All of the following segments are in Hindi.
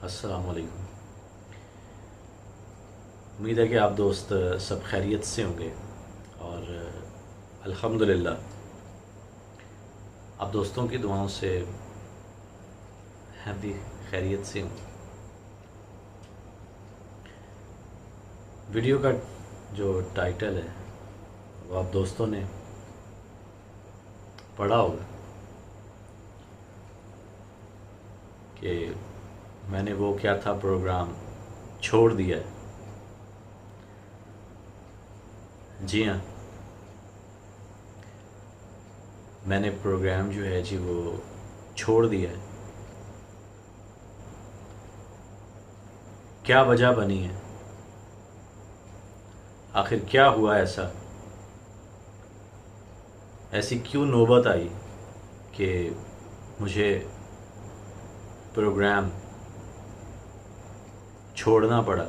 अस्सलाम वालेकुम। उम्मीद है कि आप दोस्त सब खैरियत से होंगे और अल्हम्दुलिल्लाह आप दोस्तों की दुआओं से मैं भी खैरियत से हूँ। वीडियो का जो टाइटल है वो आप दोस्तों ने पढ़ा होगा कि मैंने वो क्या था प्रोग्राम छोड़ दिया है। जी हाँ, मैंने प्रोग्राम जो है जी वो छोड़ दिया है। क्या वजह बनी है, आखिर क्या हुआ ऐसी क्यों नौबत आई कि मुझे प्रोग्राम छोड़ना पड़ा।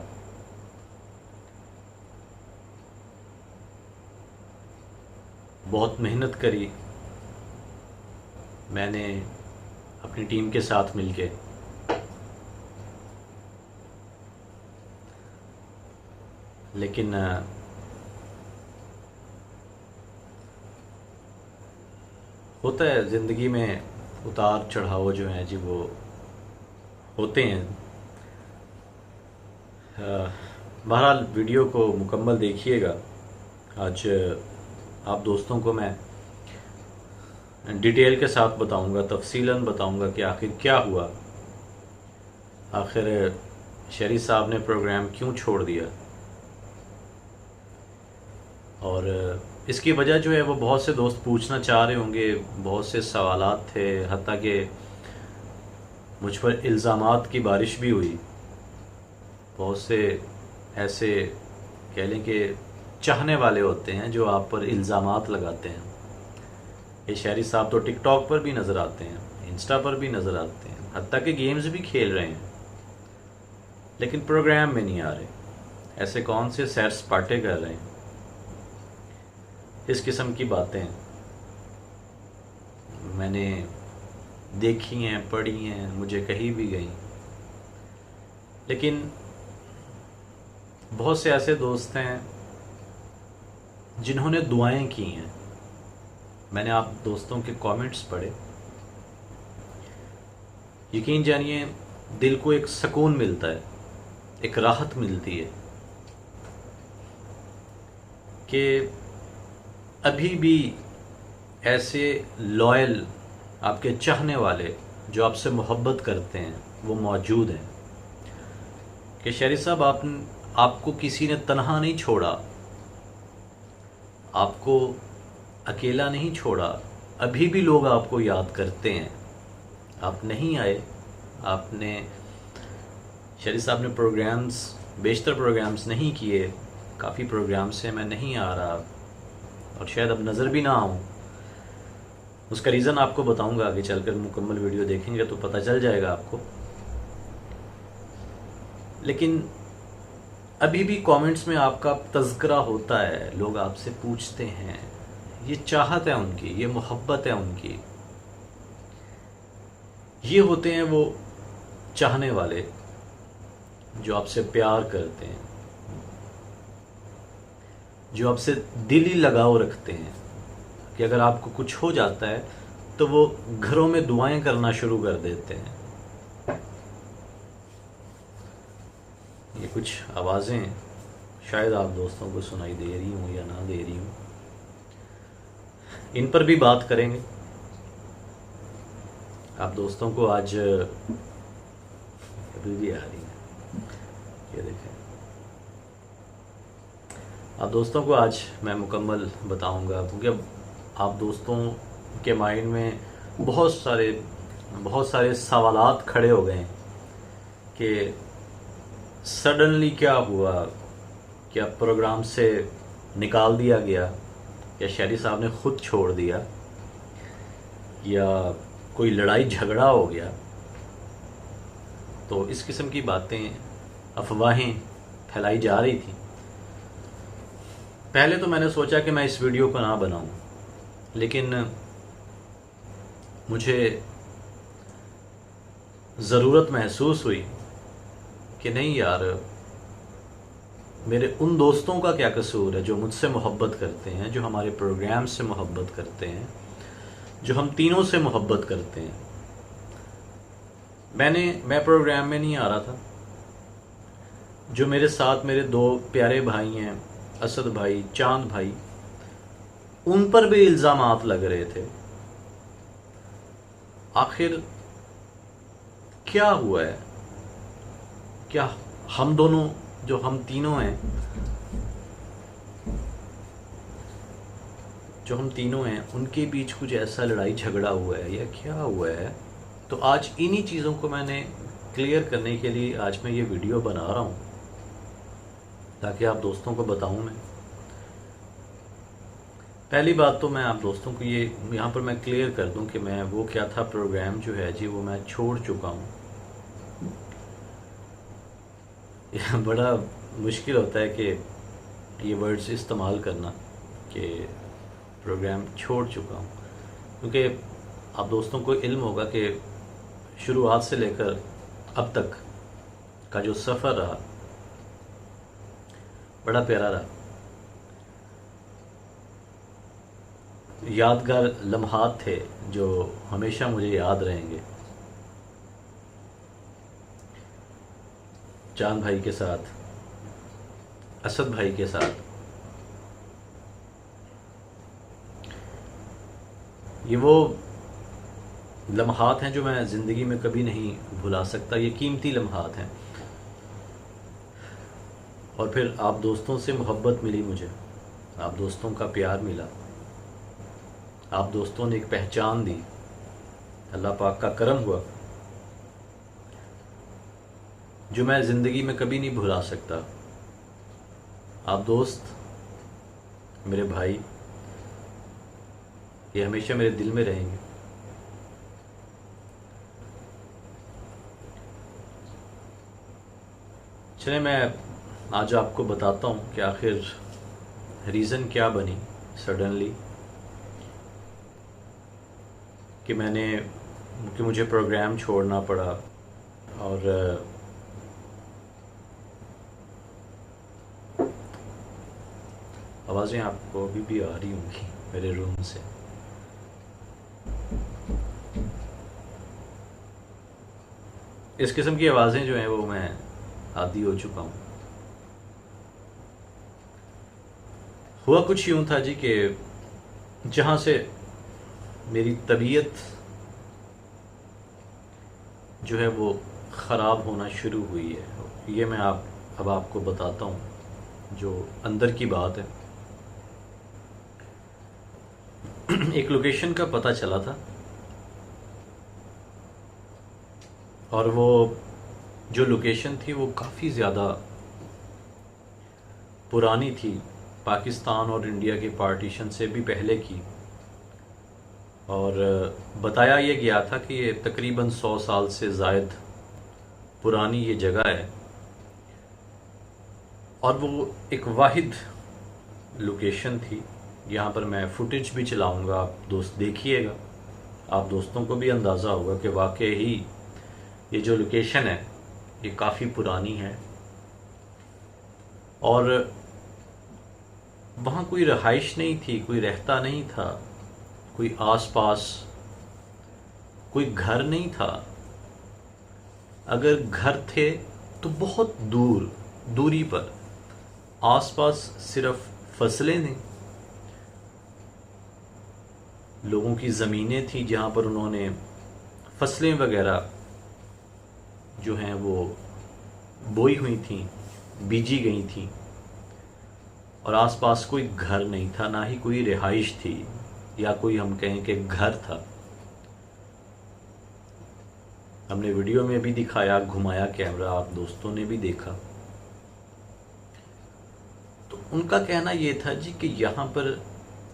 बहुत मेहनत करी मैंने अपनी टीम के साथ मिलके, लेकिन होता है ज़िंदगी में उतार चढ़ाव जो हैं जी वो होते हैं। बहरहाल वीडियो को मुकम्मल देखिएगा। आज आप दोस्तों को मैं डिटेल के साथ बताऊंगा, तफसीलन बताऊंगा कि आखिर क्या हुआ, आखिर शरीफ साहब ने प्रोग्राम क्यों छोड़ दिया। और इसकी वजह जो है वो बहुत से दोस्त पूछना चाह रहे होंगे, बहुत से सवालात थे, हत्ता कि मुझ पर इल्ज़ामात की बारिश भी हुई। बहुत से ऐसे कह लें कि चाहने वाले होते हैं जो आप पर इल्ज़ामात लगाते हैं। ये शहरी साहब तो टिकटॉक पर भी नज़र आते हैं, इंस्टा पर भी नज़र आते हैं, हत्ता कि गेम्स भी खेल रहे हैं, लेकिन प्रोग्राम में नहीं आ रहे। ऐसे कौन से सैर सपाटे कर रहे हैं। इस किस्म की बातें मैंने देखी हैं, पढ़ी हैं, मुझे कही भी गई। लेकिन बहुत से ऐसे दोस्त हैं जिन्होंने दुआएं की हैं। मैंने आप दोस्तों के कमेंट्स पढ़े, यकीन जानिए दिल को एक सुकून मिलता है, एक राहत मिलती है कि अभी भी ऐसे लॉयल आपके चाहने वाले जो आपसे मोहब्बत करते हैं वो मौजूद हैं। कि शरीफ साहब आपको किसी ने तन्हा नहीं छोड़ा, आपको अकेला नहीं छोड़ा। अभी भी लोग आपको याद करते हैं। आप नहीं आए, आपने शरीफ साहब ने बेशतर प्रोग्राम्स नहीं किए। काफ़ी प्रोग्राम्स से मैं नहीं आ रहा और शायद अब नज़र भी ना आऊँ। उसका रीज़न आपको बताऊंगा आगे चलकर, मुकम्मल वीडियो देखेंगे तो पता चल जाएगा आपको। लेकिन अभी भी कमेंट्स में आपका तज़किरा होता है, लोग आपसे पूछते हैं। ये चाहत है उनकी, ये मोहब्बत है उनकी। ये होते हैं वो चाहने वाले जो आपसे प्यार करते हैं, जो आपसे दिली लगाव रखते हैं कि अगर आपको कुछ हो जाता है तो वो घरों में दुआएं करना शुरू कर देते हैं। ये कुछ आवाज़ें शायद आप दोस्तों को सुनाई दे रही हूँ या ना दे रही हूँ, इन पर भी बात करेंगे। आप दोस्तों को आज अभी भी आ रही है, ये देखें। आप दोस्तों को आज मैं मुकम्मल बताऊंगा, क्योंकि अब आप दोस्तों के माइंड में बहुत सारे सवालात खड़े हो गए हैं कि सडनली क्या हुआ, क्या प्रोग्राम से निकाल दिया गया, या शहरी साहब ने खुद छोड़ दिया, या कोई लड़ाई झगड़ा हो गया। तो इस किस्म की बातें, अफवाहें फैलाई जा रही थी। पहले तो मैंने सोचा कि मैं इस वीडियो को ना बनाऊं, लेकिन मुझे ज़रूरत महसूस हुई कि नहीं यार, मेरे उन दोस्तों का क्या कसूर है जो मुझसे मोहब्बत करते हैं, जो हमारे प्रोग्राम से मोहब्बत करते हैं, जो हम तीनों से मोहब्बत करते हैं। मैं प्रोग्राम में नहीं आ रहा था। जो मेरे साथ मेरे दो प्यारे भाई हैं, असद भाई, चांद भाई, उन पर भी इल्ज़ामात लग रहे थे। आखिर क्या हुआ है? क्या हम दोनों, जो हम तीनों हैं, उनके बीच कुछ ऐसा लड़ाई झगड़ा हुआ है या क्या हुआ है? तो आज इन्हीं चीज़ों को मैंने क्लियर करने के लिए आज मैं ये वीडियो बना रहा हूँ, ताकि आप दोस्तों को बताऊँ मैं। पहली बात तो मैं आप दोस्तों को ये यहाँ पर मैं क्लियर कर दूं कि मैं वो क्या था प्रोग्राम जो है जी, वो मैं छोड़ चुका हूँ। यह बड़ा मुश्किल होता है कि ये वर्ड्स इस्तेमाल करना कि प्रोग्राम छोड़ चुका हूँ, क्योंकि आप दोस्तों को इल्म होगा कि शुरुआत से लेकर अब तक का जो सफ़र रहा बड़ा प्यारा रहा। यादगार लम्हात थे जो हमेशा मुझे याद रहेंगे। चांद भाई के साथ, असद भाई के साथ, ये वो लम्हात हैं जो मैं ज़िंदगी में कभी नहीं भुला सकता। ये कीमती लम्हात हैं। और फिर आप दोस्तों से मोहब्बत मिली मुझे, आप दोस्तों का प्यार मिला, आप दोस्तों ने एक पहचान दी, अल्लाह पाक का करम हुआ जो मैं ज़िंदगी में कभी नहीं भुला सकता। आप दोस्त, मेरे भाई, ये हमेशा मेरे दिल में रहेंगे। चलिए मैं आज आपको बताता हूँ कि आखिर रीज़न क्या बनी सडनली कि मुझे प्रोग्राम छोड़ना पड़ा। और आवाज़ें आपको अभी भी आ रही होंगी मेरे रूम से। इस किस्म की आवाज़ें जो हैं वो मैं आदी हो चुका हूँ। हुआ कुछ यूँ था जी कि जहाँ से मेरी तबीयत जो है वो ख़राब होना शुरू हुई है, ये मैं अब आपको बताता हूँ जो अंदर की बात है। एक लोकेशन का पता चला था और वो जो लोकेशन थी वो काफ़ी ज़्यादा पुरानी थी, पाकिस्तान और इंडिया के पार्टीशन से भी पहले की। और बताया ये गया था कि ये तकरीबन 100 साल से ज़ायद पुरानी ये जगह है और वो एक वाहिद लोकेशन थी। यहाँ पर मैं फुटेज भी चलाऊँगा, आप दोस्त देखिएगा, आप दोस्तों को भी अंदाज़ा होगा कि वाकई ही ये जो लोकेशन है ये काफ़ी पुरानी है। और वहाँ कोई रहाइश नहीं थी, कोई रहता नहीं था, कोई आसपास कोई घर नहीं था। अगर घर थे तो बहुत दूरी पर, आसपास सिर्फ फसलें थीं, लोगों की ज़मीनें थी जहाँ पर उन्होंने फसलें वगैरह जो हैं वो बोई हुई थी, बीजी गई थी। और आसपास कोई घर नहीं था, ना ही कोई रिहाइश थी या कोई हम कहें कि घर था। हमने वीडियो में भी दिखाया, घुमाया कैमरा, आप दोस्तों ने भी देखा। तो उनका कहना ये था जी कि यहाँ पर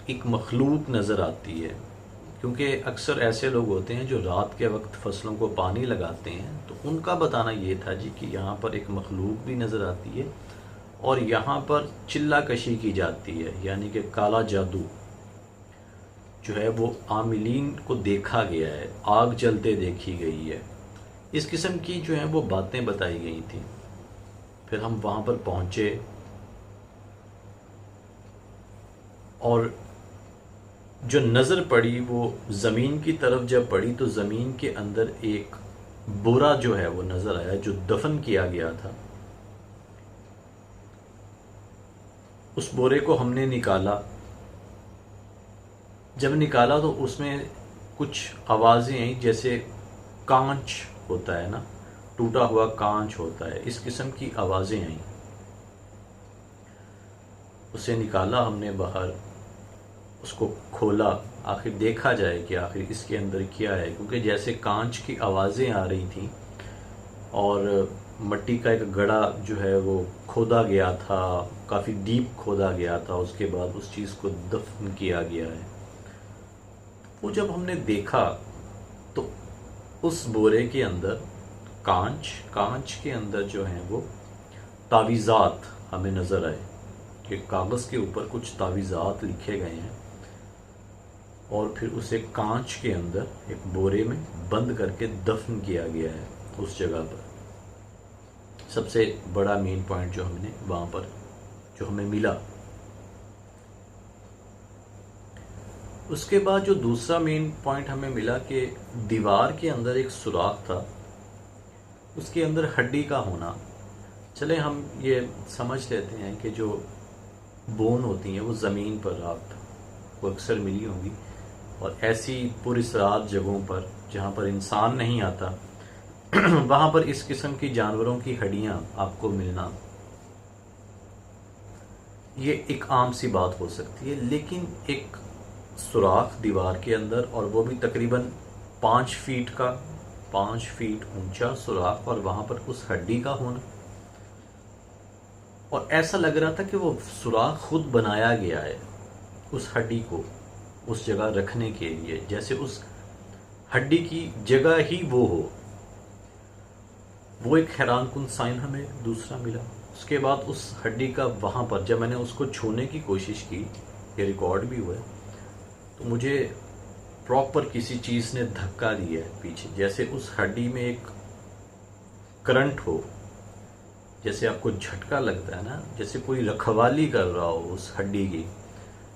एक मखलूक नज़र आती है, क्योंकि अक्सर ऐसे लोग होते हैं जो रात के वक्त फसलों को पानी लगाते हैं। तो उनका बताना ये था जी कि यहाँ पर एक मखलूक भी नज़र आती है और यहाँ पर चिल्ला कशी की जाती है, यानी कि काला जादू जो है वो आमिलीन को देखा गया है, आग जलते देखी गई है। इस किस्म की जो है वो बातें बताई गई थी। फिर हम वहाँ पर पहुँचे और जो नज़र पड़ी वो ज़मीन की तरफ जब पड़ी तो ज़मीन के अंदर एक बोरा जो है वो नज़र आया जो दफन किया गया था। उस बोरे को हमने निकाला। जब निकाला तो उसमें कुछ आवाज़ें आई, जैसे कांच होता है ना, टूटा हुआ कांच होता है, इस किस्म की आवाज़ें आई। उसे निकाला हमने बाहर, उसको खोला, आखिर देखा जाए कि आखिर इसके अंदर क्या है, क्योंकि जैसे कांच की आवाज़ें आ रही थी और मट्टी का एक गड़ा जो है वो खोदा गया था, काफ़ी डीप खोदा गया था, उसके बाद उस चीज़ को दफन किया गया है। वो जब हमने देखा तो उस बोरे के अंदर कांच के अंदर जो है वो तावीज़ात हमें नज़र आए कि कागज़ के ऊपर कुछ तावीज़ात लिखे गए हैं और फिर उसे कांच के अंदर एक बोरे में बंद करके दफन किया गया है उस जगह पर। सबसे बड़ा मेन पॉइंट जो हमने वहाँ पर जो हमें मिला। उसके बाद जो दूसरा मेन पॉइंट हमें मिला कि दीवार के अंदर एक सुराख था, उसके अंदर हड्डी का होना। चले हम ये समझ लेते हैं कि जो बोन होती हैं वो ज़मीन पर आपको अक्सर मिली होंगी और ऐसी पुरस्रार जगहों पर जहाँ पर इंसान नहीं आता वहाँ पर इस किस्म की जानवरों की हड्डियाँ आपको मिलना ये एक आम सी बात हो सकती है। लेकिन एक सुराख दीवार के अंदर और वो भी तकरीबन 5 फीट का, 5 फीट ऊंचा सुराख और वहाँ पर उस हड्डी का होना, और ऐसा लग रहा था कि वो सुराख खुद बनाया गया है उस हड्डी को उस जगह रखने के लिए, जैसे उस हड्डी की जगह ही वो हो। वो एक हैरानकुन साइन हमें दूसरा मिला। उसके बाद उस हड्डी का वहाँ पर जब मैंने उसको छूने की कोशिश की, ये रिकॉर्ड भी हुआ है, तो मुझे प्रॉपर किसी चीज़ ने धक्का दिया है पीछे, जैसे उस हड्डी में एक करंट हो, जैसे आपको झटका लगता है ना, जैसे कोई रखवाली कर रहा हो उस हड्डी की,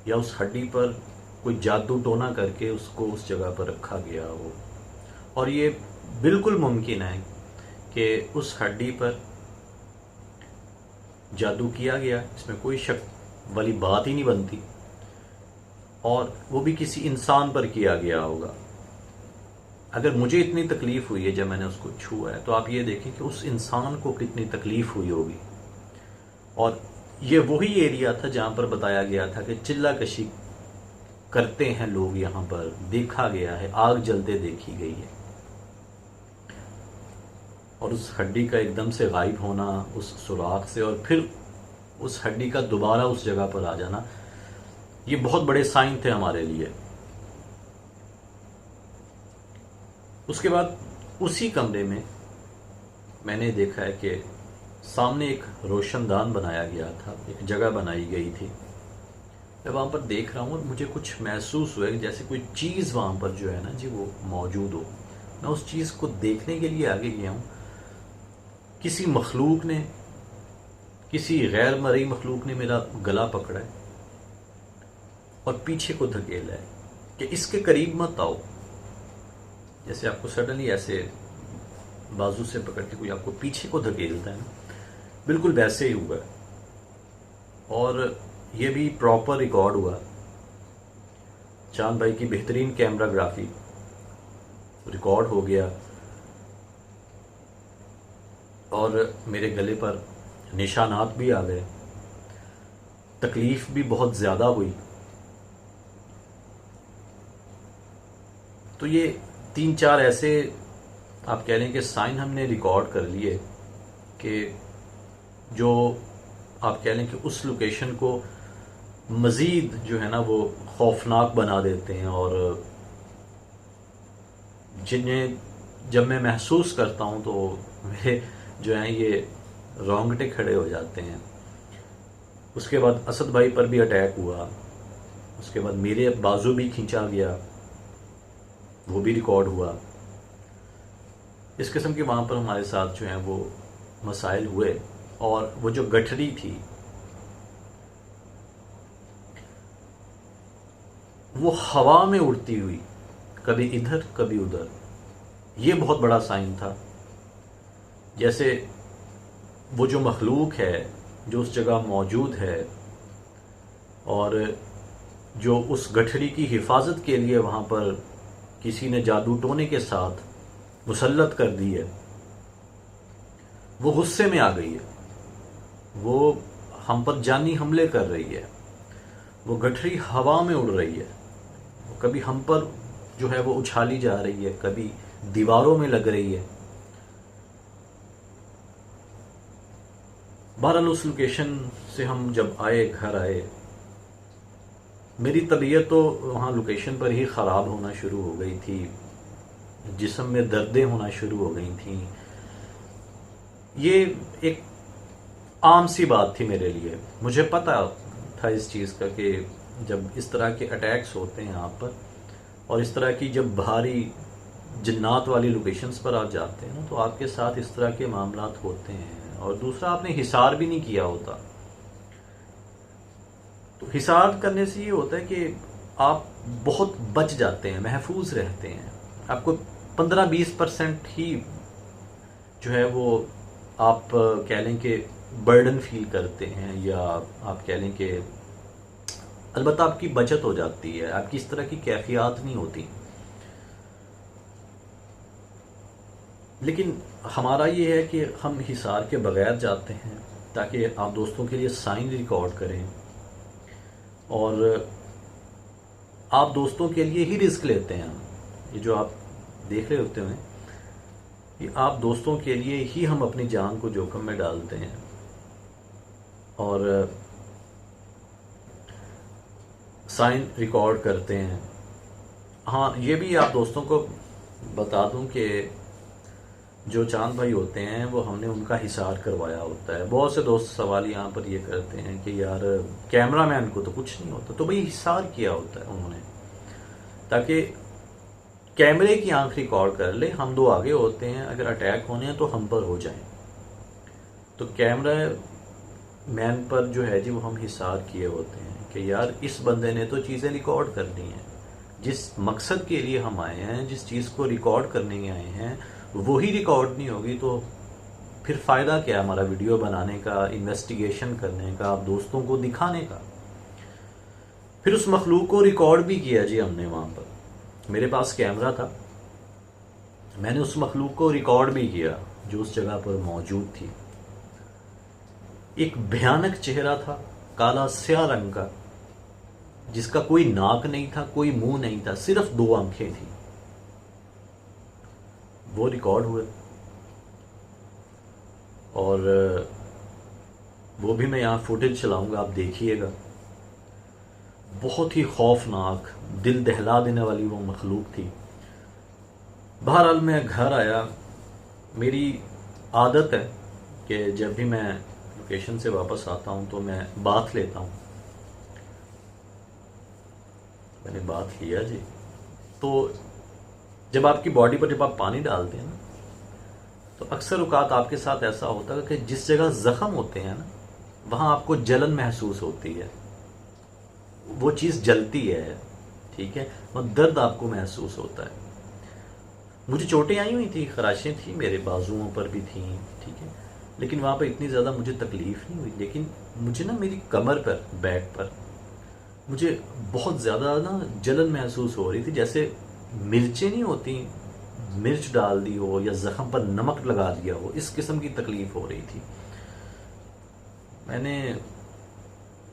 या उस हड्डी पर कोई जादू टोना करके उसको उस जगह पर रखा गया हो। और ये बिल्कुल मुमकिन है कि उस हड्डी पर जादू किया गया, इसमें कोई शक वाली बात ही नहीं बनती, और वो भी किसी इंसान पर किया गया होगा। अगर मुझे इतनी तकलीफ हुई है जब मैंने उसको छुआ है, तो आप ये देखें कि उस इंसान को कितनी तकलीफ हुई होगी। और ये वही एरिया था जहाँ पर बताया गया था कि चिल्ला कशी करते हैं लोग, यहाँ पर देखा गया है, आग जलते देखी गई है। और उस हड्डी का एकदम से गायब होना उस सुराख से, और फिर उस हड्डी का दोबारा उस जगह पर आ जाना, ये बहुत बड़े साइन थे हमारे लिए। उसके बाद उसी कमरे में मैंने देखा है कि सामने एक रोशनदान बनाया गया था, एक जगह बनाई गई थी। मैं वहाँ पर देख रहा हूँ और मुझे कुछ महसूस हुआ जैसे कोई चीज़ वहाँ पर जो है ना जी वो मौजूद हो। मैं उस चीज़ को देखने के लिए आगे गया हूँ। किसी मखलूक ने, किसी गैर मरई मखलूक ने मेरा गला पकड़ा है और पीछे को धकेला है कि इसके करीब मत आओ। जैसे आपको सडनली ऐसे बाजू से पकड़ के कोई आपको पीछे को धकेलता है ना, बिल्कुल वैसे ही हुआ। और ये भी प्रॉपर रिकॉर्ड हुआ। चांद भाई की बेहतरीन कैमराग्राफी, रिकॉर्ड हो गया और मेरे गले पर निशानात भी आ गए। तकलीफ भी बहुत ज़्यादा हुई। तो ये 3-4 ऐसे आप कह लें कि साइन हमने रिकॉर्ड कर लिए कि जो आप कह लें कि उस लोकेशन को मज़ीद जो है ना वो खौफनाक बना देते हैं, और जिन्हें जब मैं महसूस करता हूँ तो मेरे जो हैं ये रोंगटे खड़े हो जाते हैं। उसके बाद असद भाई पर भी अटैक हुआ। उसके बाद मेरे बाजू भी खींचा गया, वो भी रिकॉर्ड हुआ। इस किस्म के वहाँ पर हमारे साथ जो हैं वो मसाइल हुए। और वो जो गठरी थी वो हवा में उड़ती हुई, कभी इधर कभी उधर, ये बहुत बड़ा साइन था। जैसे वो जो मखलूक है जो उस जगह मौजूद है और जो उस गठरी की हिफाजत के लिए वहाँ पर किसी ने जादू टोने के साथ मुसल्लत कर दी है, वो गुस्से में आ गई है, वो हम पर जानी हमले कर रही है। वो गठरी हवा में उड़ रही है, वो कभी हम पर जो है वो उछाली जा रही है, कभी दीवारों में लग रही है। बहरहाल उस लोकेशन से हम जब आए, घर आए, मेरी तबीयत तो वहाँ लोकेशन पर ही ख़राब होना शुरू हो गई थी, जिस्म में दर्दें होना शुरू हो गई थी। ये एक आम सी बात थी मेरे लिए, मुझे पता था इस चीज़ का कि जब इस तरह के अटैक्स होते हैं आप पर और इस तरह की जब भारी जिन्नात वाली लोकेशंस पर आप जाते हैं ना, तो आपके साथ इस तरह के मामलात होते हैं। और दूसरा, आपने हिसार भी नहीं किया होता, तो हिसार करने से ये होता है कि आप बहुत बच जाते हैं, महफूज रहते हैं। आपको 15-20% ही जो है वो आप कह लें कि बर्डन फील करते हैं, या आप कह लें कि अलबत्ता आपकी बचत हो जाती है, आपकी इस तरह की कैफियत नहीं होती। लेकिन हमारा ये है कि हम हिसार के बगैर जाते हैं ताकि आप दोस्तों के लिए साइन रिकॉर्ड करें, और आप दोस्तों के लिए ही रिस्क लेते हैं। ये जो आप देख रहे होते हैं, ये आप दोस्तों के लिए ही हम अपनी जान को जोखिम में डालते हैं। और साइन रिकॉर्ड करते हैं। हाँ, ये भी आप दोस्तों को बता दूं कि जो चांद भाई होते हैं वो हमने उनका हिसार करवाया होता है। बहुत से दोस्त सवाल यहाँ पर ये करते हैं कि यार कैमरामैन को तो कुछ नहीं होता, तो भाई हिसार किया होता है उन्होंने ताकि कैमरे की आंख रिकॉर्ड कर ले। हम दो आगे होते हैं, अगर अटैक होने हैं तो हम पर हो जाएं, तो कैमरा मैन पर जो है जी वो हम हिसार किए होते हैं कि यार इस बंदे ने तो चीज़ें रिकॉर्ड करनी है, जिस मकसद के लिए हम आए हैं, जिस चीज़ को रिकॉर्ड करने के आए हैं, वही रिकॉर्ड नहीं होगी तो फिर फ़ायदा क्या हमारा वीडियो बनाने का, इन्वेस्टिगेशन करने का, आप दोस्तों को दिखाने का। फिर उस मखलूक को रिकॉर्ड भी किया जी हमने वहाँ पर। मेरे पास कैमरा था, मैंने उस मखलूक को रिकॉर्ड भी किया जो उस जगह पर मौजूद थी। एक भयानक चेहरा था, काला स्याह रंग का, जिसका कोई नाक नहीं था, कोई मुंह नहीं था, सिर्फ 2 आंखें थी। वो रिकॉर्ड हुए और वो भी मैं यहाँ फुटेज चलाऊंगा, आप देखिएगा। बहुत ही खौफनाक, दिल दहला देने वाली वो मखलूक थी। बहरहाल मैं घर आया। मेरी आदत है कि जब भी मैं लोकेशन से वापस आता हूँ तो मैं बाथ लेता हूँ। मैंने बाथ लिया जी। तो जब आपकी बॉडी पर जब आप पानी डालते हैं ना, तो अक्सर औकात आपके साथ ऐसा होता है कि जिस जगह जख्म होते हैं ना, वहाँ आपको जलन महसूस होती है, वो चीज़ जलती है, ठीक है, वो दर्द आपको महसूस होता है। मुझे चोटें आई हुई थी, खराशें थी, मेरे बाजुओं पर भी थी, ठीक है, लेकिन वहाँ पर इतनी ज़्यादा मुझे तकलीफ़ नहीं हुई। लेकिन मुझे ना मेरी कमर पर, बैक पर मुझे बहुत ज़्यादा ना जलन महसूस हो रही थी, जैसे मिर्चें नहीं होती, मिर्च डाल दी हो या जख्म पर नमक लगा दिया हो, इस किस्म की तकलीफ हो रही थी। मैंने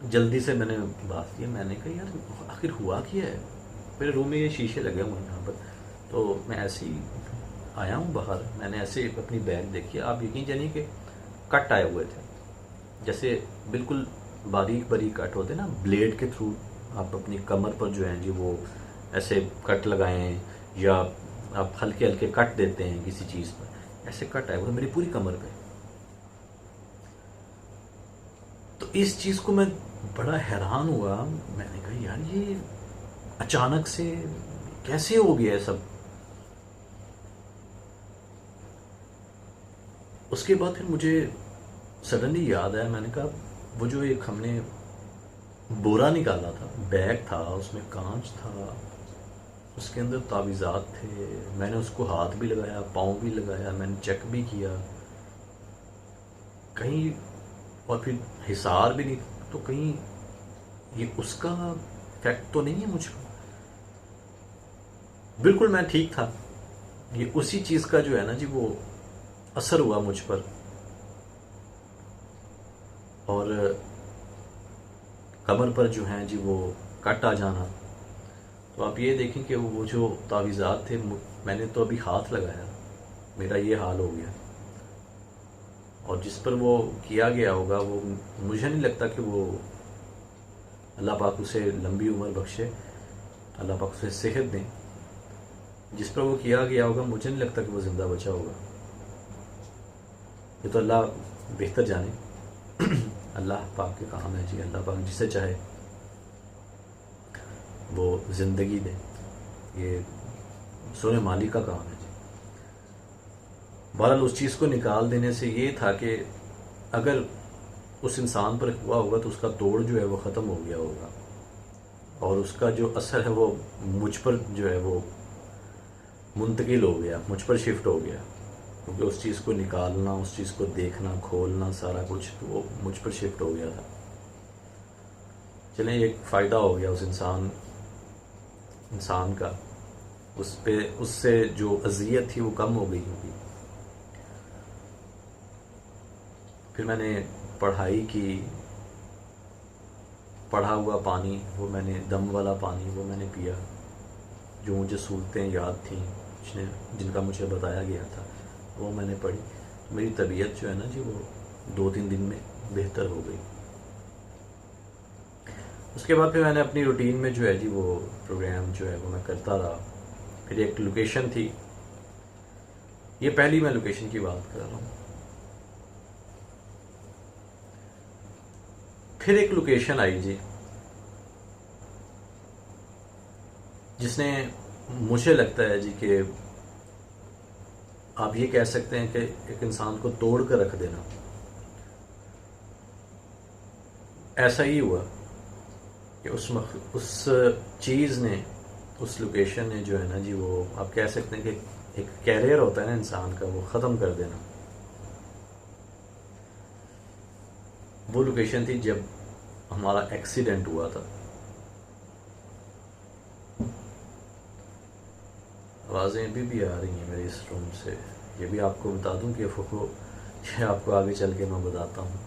जल्दी से बात की, मैंने कहा यार आखिर हुआ क्या है। मेरे रूम में ये शीशे लगे हुए हैं यहाँ पर, तो मैं ऐसे ही आया हूँ बाहर, मैंने ऐसे अपनी बैग देखी, आप यकीन जानिए कि कट आए हुए थे, जैसे बिल्कुल बारीक बारीक कट होते ना, ब्लेड के थ्रू आप अपनी कमर पर जो है जी वो ऐसे कट लगाएं, या आप हल्के हल्के कट देते हैं किसी चीज़ पर, ऐसे कट आए हुए मेरी पूरी कमर पे। तो इस चीज़ को मैं बड़ा हैरान हुआ। मैंने कहा यार ये अचानक से कैसे हो गया है सब। उसके बाद फिर मुझे सडनली याद आया, मैंने कहा वो जो एक हमने बोरा निकाला था, बैग था, उसमें कांच था, उसके अंदर तावीज़ात थे, मैंने उसको हाथ भी लगाया, पाँव भी लगाया, मैंने चेक भी किया कहीं, और फिर हिसार भी नहीं, तो कहीं ये उसका इफेक्ट तो नहीं है मुझ पर। बिल्कुल मैं ठीक था, ये उसी चीज़ का जो है ना जी वो असर हुआ मुझ पर। और कमर पर जो है जी वो कट आ जाना। तो आप ये देखें कि वो जो तावीज़ात थे, मैंने तो अभी हाथ लगाया, मेरा ये हाल हो गया। और जिस पर वो किया गया होगा, वो मुझे नहीं लगता कि वो, अल्लाह पाक उसे लंबी उम्र बख्शे, अल्लाह पाक उसे सेहत दें, जिस पर वो किया गया होगा मुझे नहीं लगता कि वो ज़िंदा बचा होगा। ये तो अल्लाह बेहतर जाने। अल्लाह पाक के काम है जी, अल्लाह पाक जिसे चाहे वो ज़िंदगी दे, ये सोने मालिक का काम है जी। बहरहाल उस चीज़ को निकाल देने से ये था कि अगर उस इंसान पर हुआ होगा तो उसका तोड़ जो है वो ख़त्म हो गया होगा, और उसका जो असर है वो मुझ पर जो है वो मुंतकिल हो गया, मुझ पर शिफ्ट हो गया, क्योंकि उस चीज़ को निकालना, उस चीज़ को देखना, खोलना, सारा कुछ तो वो मुझ पर शिफ्ट हो गया था। चलें, एक फ़ायदा हो गया उस इंसान का, उस पे उससे जो अज़ियत थी वो कम हो गई होगी। फिर मैंने पढ़ाई की, पढ़ा हुआ पानी वो मैंने, दम वाला पानी वो मैंने पिया, जो मुझे सूरतें याद थीं जिनका मुझे बताया गया था वो मैंने पढ़ी। तो मेरी तबीयत जो है ना जी वो 2-3 दिन में बेहतर हो गई। उसके बाद फिर मैंने अपनी रूटीन में जो है जी वो प्रोग्राम जो है वो मैं करता रहा। फिर एक लोकेशन थी, ये पहली मैं लोकेशन की बात कर रहा हूँ। फिर एक लोकेशन आई जी, जिसने, मुझे लगता है जी कि आप ये कह सकते हैं कि एक इंसान को तोड़ कर रख देना। ऐसा ही हुआ कि उस चीज़ ने, उस लोकेशन ने जो है ना जी वो, आप कह सकते हैं कि एक कैरियर होता है ना इंसान का, वो ख़त्म कर देना। वो लोकेशन थी जब हमारा एक्सीडेंट हुआ था। आवाज़ें अभी भी आ रही हैं मेरे इस रूम से। ये भी आपको बता दूं कि फुको, ये आपको आगे चल के मैं बताता हूँ।